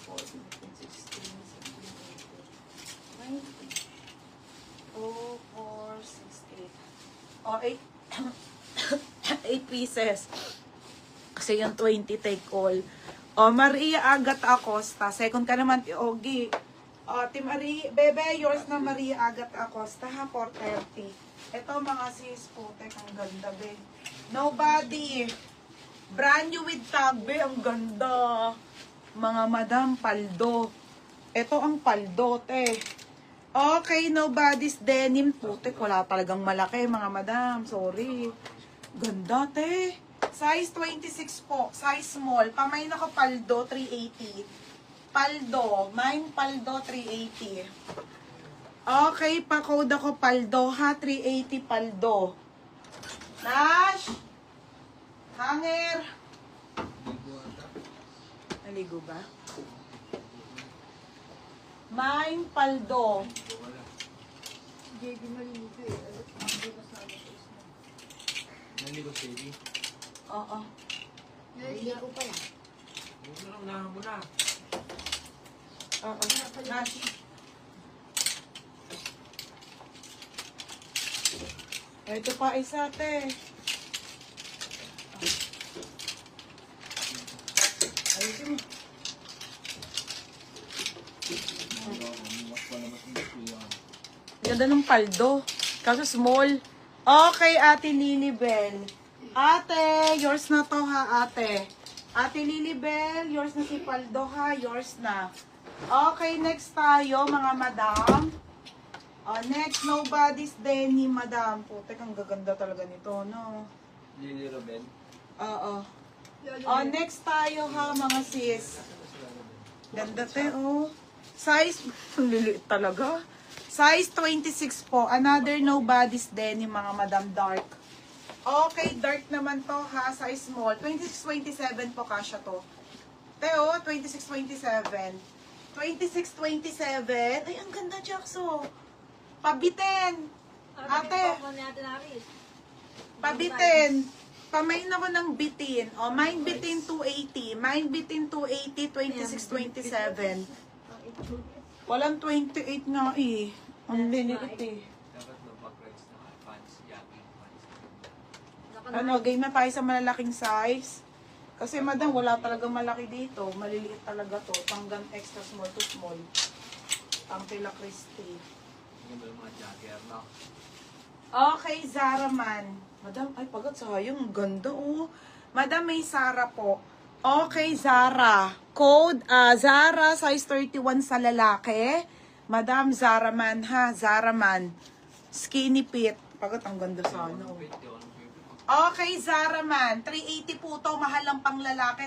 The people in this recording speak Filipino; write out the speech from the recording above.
14, 15, 16, 17, 18, 19. 2, 4, 6, 8. O, 8 pieces. Kasi yung 20 take all. O, Maria Agata Acosta. Second ka naman, Ogi. O, Bebe, yours na Maria Agata Acosta, ha? 430. Ito, mga sis po. Ang ganda, be. Nobody. Brand new with tag, be. Ang ganda. Mga madam, paldo. Ito ang paldo, te. Okay, nobody's denim. Putik, wala talagang malaki, mga madam. Sorry. Ganda, te. Size 26 po. Size small. Pamain ako paldo, 380. Paldo. Mine paldo, 380. Okay, pa-code ako paldo, ha? 380 paldo. Nash! Hanger! Naligo ba? Mine paldo. JB maliligo eh. Naligo si JB? Oo. Naliligo pa lang. Unahan mo na. Oo. Nash. Ito pa isa, te. Ayusin mo. Ganda ng paldo. Kaso small. Okay, Ate Lilibel. Ate, yours na to, ha, ate. Ate Lilibel, yours na si paldo, ha. Yours na. Okay, next tayo, mga madam. Next, nobody's denim, madam. Putek, ang gaganda talaga nito, no? Lily Robin. Oo. Next tayo, ha, mga sis. Ganda, te, oh. Size, liliit talaga. Size 26 po. Another nobody's denim, mga madam, dark. Okay, dark naman to, ha. Size small. 26-27 po kasya to. Teo, 26-27. 26-27. Ay, ang ganda, Jackso. Pabitin. Ate. Pabitin. Pamain ako ng bitin. O, mine bitin 280. Mine bitin 280, 26-27. Walang 28 nga eh. Ang liliit eh. Dapat mag-price na pants, jogging pants. Ano, game na tayo sa malalaking size. Kasi madam, wala talagang malaki dito. Maliliit talaga to. Panggang extra small to small. Ang Tila Christie. Yung mga jogger, no? Okay, Zara man. Madam, ay pagat sayang. Ang ganda oh. Madam, may Zara po. Okay, Zara. Code, Zara, size 31 sa lalaki. Madam, Zara man ha. Zara man. Skinny fit. Pagat, ang ganda sana oh. Okay, Zara man. 380 po to. Mahal lang pang lalaki.